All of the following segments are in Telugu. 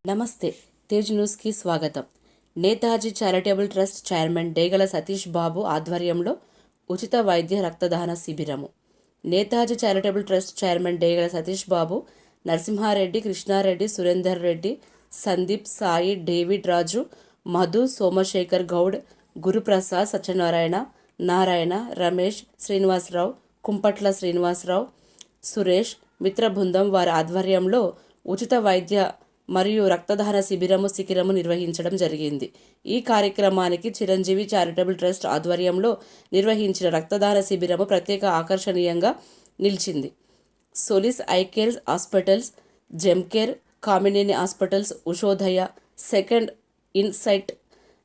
నమస్తే. తేజ్ న్యూస్కి స్వాగతం. నేతాజీ చారిటబుల్ ట్రస్ట్ చైర్మన్ డేగల సతీష్ బాబు ఆధ్వర్యంలో ఉచిత వైద్య రక్తదాన శిబిరము. నేతాజీ చారిటబుల్ ట్రస్ట్ చైర్మన్ డేగల సతీష్ బాబు, నరసింహారెడ్డి, కృష్ణారెడ్డి, సురేందర్ రెడ్డి, సందీప్, సాయి, డేవిడ్ రాజు, మధు, సోమశేఖర్ గౌడ్, గురుప్రసాద్, సత్యనారాయణ, నారాయణ, రమేష్, శ్రీనివాసరావు, కుంపట్ల శ్రీనివాసరావు, సురేష్, మిత్ర బృందం వారి ఆధ్వర్యంలో ఉచిత వైద్య మరియు రక్తదాన శిబిరము నిర్వహించడం జరిగింది. ఈ కార్యక్రమానికి చిరంజీవి చారిటబుల్ ట్రస్ట్ ఆధ్వర్యంలో నిర్వహించిన రక్తదాన శిబిరము ప్రత్యేక ఆకర్షణీయంగా నిలిచింది. సోలిస్ I care hospitals, జెమ్కేర్, Kamineni hospitals, Ushodaya, second insight,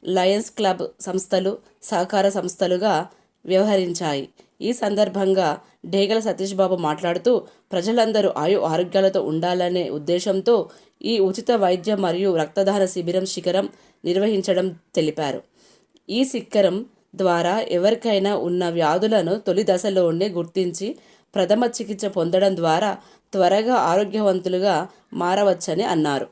Lions club సంస్థలు సహకార సంస్థలుగా వ్యవహరించాయి. ఈ సందర్భంగా డేగల సతీష్ బాబు మాట్లాడుతూ, ప్రజలందరూ ఆరోగ్యాలతో ఉండాలనే ఉద్దేశంతో ఈ ఉచిత వైద్య మరియు రక్తదాన శిబిరం నిర్వహించడం తెలిపారు. ఈ శిఖరం ద్వారా ఎవరికైనా ఉన్న వ్యాధులను తొలి దశలోనే గుర్తించి ప్రథమ చికిత్స పొందడం ద్వారా త్వరగా ఆరోగ్యవంతులుగా మారవచ్చని అన్నారు.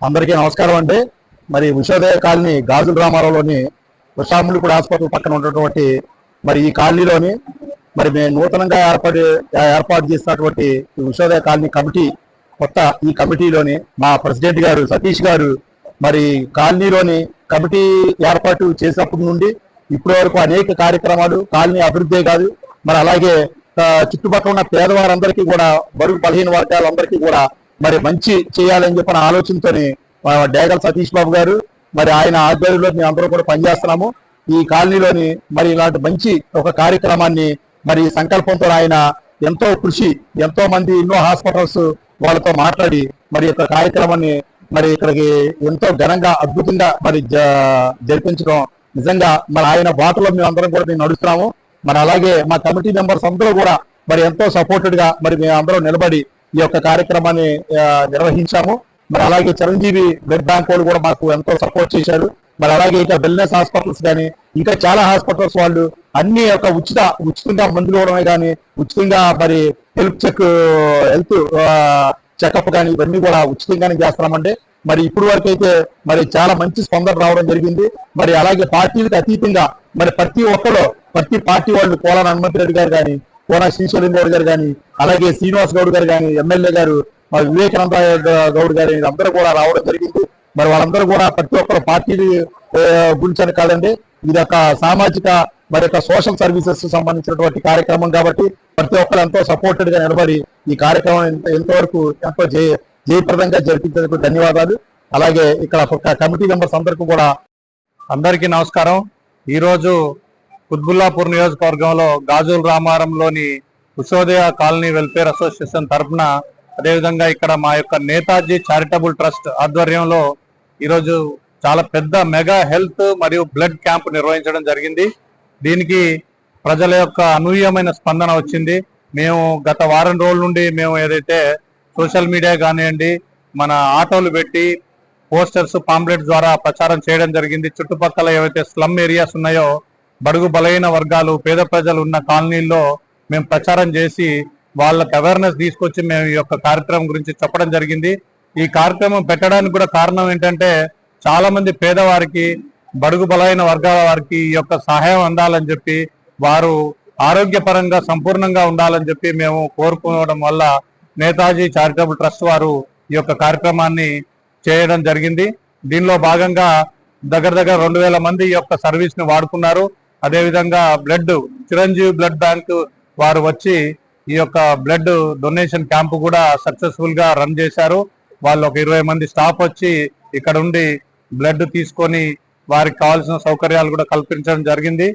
అందరికీ నమస్కారం అండి. మరి విశ్వోదయ కాలనీ గాజుల రామారావులోని ఉషాములిపూడి హాస్పిటల్ పక్కన ఉన్నటువంటి మరి ఈ కాలనీలోని మరి మేము నూతనంగా ఏర్పాటు చేసినటువంటి విశ్వోదయ కాలనీ కమిటీ కొత్త ఈ కమిటీలోని మా ప్రెసిడెంట్ గారు సతీష్ గారు మరి కాలనీలోని కమిటీ ఏర్పాటు చేసినప్పటి నుండి ఇప్పటి వరకు అనేక కార్యక్రమాలు కాలనీ అభివృద్ధే కాదు మరి అలాగే చుట్టుపక్కల ఉన్న పేదవారందరికీ కూడా బరువు బలహీన వర్గాలందరికీ కూడా మరి మంచి చేయాలని చెప్పిన ఆలోచనతోని డేగల సతీష్ బాబు గారు మరి ఆయన ఆధ్వర్యంలో మేము అందరూ కూడా పనిచేస్తున్నాము. ఈ కాలనీలోని మరి ఇలాంటి మంచి ఒక కార్యక్రమాన్ని మరి సంకల్పంతో ఆయన ఎంతో కృషి, ఎంతో మంది ఎన్నో హాస్పిటల్స్ వాళ్ళతో మాట్లాడి మరి యొక్క కార్యక్రమాన్ని మరి ఇక్కడికి ఎంతో ఘనంగా అద్భుతంగా మరి జరిపించడం నిజంగా మరి ఆయన బాటలో మేము అందరం కూడా మేము నడుస్తున్నాము. మరి అలాగే మా కమిటీ మెంబర్స్ అందరూ కూడా మరి ఎంతో సపోర్టెడ్ గా మరి మేము అందరూ నిలబడి ఈ యొక్క కార్యక్రమాన్ని నిర్వహించాము. మరి అలాగే చిరంజీవి బ్లడ్ బ్యాంక్ వాళ్ళు కూడా మాకు ఎంతో సపోర్ట్ చేశారు. మరి అలాగే ఇంకా వెల్నెస్ హాస్పిటల్స్ కానీ ఇంకా చాలా హాస్పిటల్స్ వాళ్ళు అన్ని యొక్క ఉచితంగా మందులు ఇవ్వడమే కానీ ఉచితంగా మరి హెల్త్ చెకప్ కానీ ఇవన్నీ కూడా ఉచితంగానే చేస్తున్నామంటే మరి ఇప్పుడు వరకు అయితే మరి చాలా మంచి స్పందన రావడం జరిగింది. మరి అలాగే పార్టీలకు అతీతంగా మరి ప్రతి పార్టీ వాళ్ళు కోలాన హనుమంతరెడ్డి గారు కానీ కోన శ్రీశైలం గౌడ్ గారు కానీ అలాగే శ్రీనివాస్ గౌడ్ గారు కానీ ఎమ్మెల్యే గారు మరి వివేకానంద గౌడ్ గారు అందరూ కూడా రావడం జరిగింది. మరి వాళ్ళందరూ కూడా ప్రతి ఒక్కరు పార్టీలు గురించి కాదండి, ఇది ఒక సామాజిక మరి యొక్క సోషల్ సర్వీసెస్ సంబంధించినటువంటి కార్యక్రమం కాబట్టి ప్రతి ఒక్కరు ఎంతో సపోర్టెడ్ గా నిలబడి ఈ కార్యక్రమం ఎంతవరకు ఎంతో జయప్రదంగా జరిపించేందుకు ధన్యవాదాలు. అలాగే ఇక్కడ కమిటీ మెంబర్స్ అందరికీ నమస్కారం. ఈ రోజు కుత్బుల్లాపూర్ నియోజకవర్గంలో గాజుల రామారంలోని ఉషోదయ కాలనీ వెల్ఫేర్ అసోసియేషన్ తరఫున అదేవిధంగా ఇక్కడ మా యొక్క నేతాజీ చారిటబుల్ ట్రస్ట్ ఆధ్వర్యంలో ఈరోజు చాలా పెద్ద మెగా హెల్త్ మరియు బ్లడ్ క్యాంప్ నిర్వహించడం జరిగింది. దీనికి ప్రజల యొక్క అనూహ్యమైన స్పందన వచ్చింది. మేము గత వారం రోజుల నుండి మేము ఏదైతే సోషల్ మీడియా కానివ్వండి, మన ఆటోలు పెట్టి పోస్టర్స్ పాంప్లెట్స్ ద్వారా ప్రచారం చేయడం జరిగింది. చుట్టుపక్కల ఏవైతే స్లమ్ ఏరియాస్ ఉన్నాయో బడుగు బలహీన వర్గాలు పేద ప్రజలు ఉన్న కాలనీల్లో మేము ప్రచారం చేసి వాళ్ళకి అవేర్నెస్ తీసుకొచ్చి మేము ఈ యొక్క కార్యక్రమం గురించి చెప్పడం జరిగింది. ఈ కార్యక్రమం పెట్టడానికి కూడా కారణం ఏంటంటే చాలా మంది పేదవారికి బడుగు బలహీన వర్గాల వారికి ఈ యొక్క సహాయం అందాలని చెప్పి వారు ఆరోగ్యపరంగా సంపూర్ణంగా ఉండాలని చెప్పి మేము కోరుకోవడం వల్ల నేతాజీ చారిటబుల్ ట్రస్ట్ వారు ఈ యొక్క కార్యక్రమాన్ని చేయడం జరిగింది. దీనిలో భాగంగా దగ్గర 2000 మంది ఈ యొక్క సర్వీస్ ని వాడుకున్నారు. అదేవిధంగా చిరంజీవి బ్లడ్ బ్యాంక్ వారు వచ్చి ఈ యొక్క బ్లడ్ డొనేషన్ క్యాంపు కూడా సక్సెస్ఫుల్ గా రన్ చేశారు. వాళ్ళు ఒక 20 మంది స్టాఫ్ వచ్చి ఇక్కడ ఉండి బ్లడ్ తీసుకొని వారికి కావాల్సిన సౌకర్యాలు కూడా కల్పించడం జరిగింది.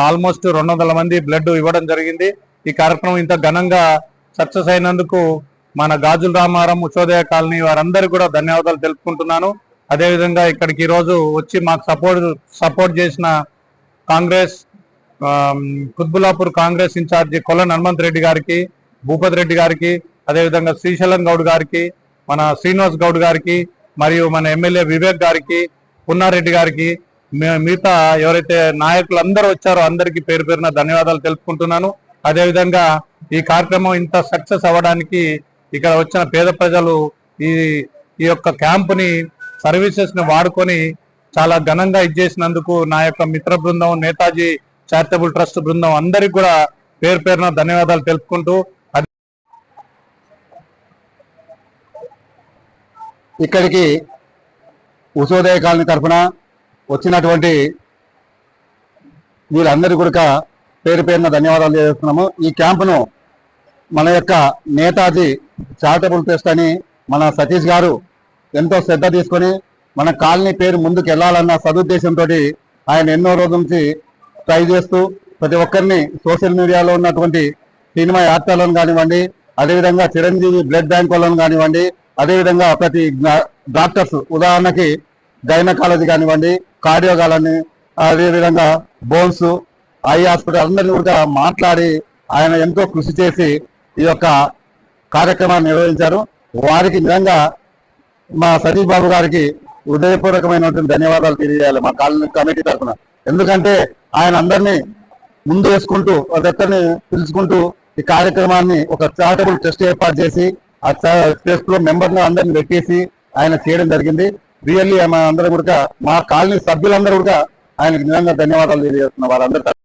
ఆల్మోస్ట్ 200 మంది బ్లడ్ ఇవ్వడం జరిగింది. ఈ కార్యక్రమం ఇంత ఘనంగా సక్సెస్ అయినందుకు మన గాజుల రామారం ఉషోదయ కాలనీ వారందరూ కూడా ధన్యవాదాలు తెలుపుకుంటున్నాను. అదేవిధంగా ఇక్కడికి ఈ రోజు వచ్చి మాకు సపోర్ట్ చేసిన కాంగ్రెస్ కుత్బుల్లాపూర్ కాంగ్రెస్ ఇన్ఛార్జి కొలన్ హనుమంతరెడ్డి గారికి, భూపతి రెడ్డి గారికి, అదేవిధంగా శ్రీశైలం గౌడ్ గారికి, మన శ్రీనివాస్ గౌడ్ గారికి, మరియు మన ఎమ్మెల్యే వివేక్ గారికి, పున్నారెడ్డి గారికి, మిగతా ఎవరైతే నాయకులు అందరూ వచ్చారో అందరికీ పేరు పేరున ధన్యవాదాలు తెలుపుకుంటున్నాను. అదేవిధంగా ఈ కార్యక్రమం ఇంత సక్సెస్ అవ్వడానికి ఇక్కడ వచ్చిన పేద ప్రజలు ఈ యొక్క క్యాంపుని సర్వీసెస్ ని వాడుకొని చాలా ఘనంగా ఇచ్చేసినందుకు నా యొక్క మిత్ర బృందం నేతాజీ చారిటబుల్ ట్రస్ట్ బృందం అందరికి కూడా పేరు పేరున ధన్యవాదాలు తెలుపుకుంటూ ఇక్కడికి ఉషోదయ కాలనీ తరఫున వచ్చినటువంటి వీళ్ళందరి కూడా పేరు పేరున ధన్యవాదాలు చేస్తున్నాము. ఈ క్యాంపును మన యొక్క నేతాజీ చారిటబుల్ ట్రస్ట్ అని మన సతీష్ గారు ఎంతో శ్రద్ధ తీసుకొని మన కాలనీ పేరు ముందుకు వెళ్లాలన్న సదుద్దేశంతో ఆయన ఎన్నో రోజుల నుంచి ట్రై చేస్తూ ప్రతి ఒక్కరిని సోషల్ మీడియాలో ఉన్నటువంటి సినిమా యాక్టర్లను కానివ్వండి, అదేవిధంగా చిరంజీవి బ్లడ్ బ్యాంక్ వాళ్ళను కానివ్వండి, అదేవిధంగా ప్రతి డాక్టర్స్ ఉదాహరణకి గైనకాలజీ కానివ్వండి, కార్డియో కాలని, అదేవిధంగా బోన్స్, ఐ హాస్పిటల్ అందరినీ కూడా మాట్లాడి ఆయన ఎంతో కృషి చేసి ఈ యొక్క కార్యక్రమాన్ని నిర్వహించారు. వారికి నిజంగా మా సతీష్ బాబు గారికి హృదయపూర్వకమైనటువంటి ధన్యవాదాలు తెలియజేయాలి మా కాలనీ కమిటీ తరఫున. ఎందుకంటే ఆయన అందరినీ ముందు వేసుకుంటూ ఒక్కొక్కరిని పిలుచుకుంటూ ఈ కార్యక్రమాన్ని ఒక చారిటబుల్ ట్రస్ట్ ఏర్పాటు చేసి ఆ ట్రస్ట్ లో మెంబర్ని అందరిని పెట్టేసి ఆయన చేయడం జరిగింది. రియల్లీ అందరూ కూడా మా కాలనీ సభ్యులందరూ కూడా ఆయనకు నిజంగా ధన్యవాదాలు తెలియజేస్తున్నారు వారందరూ.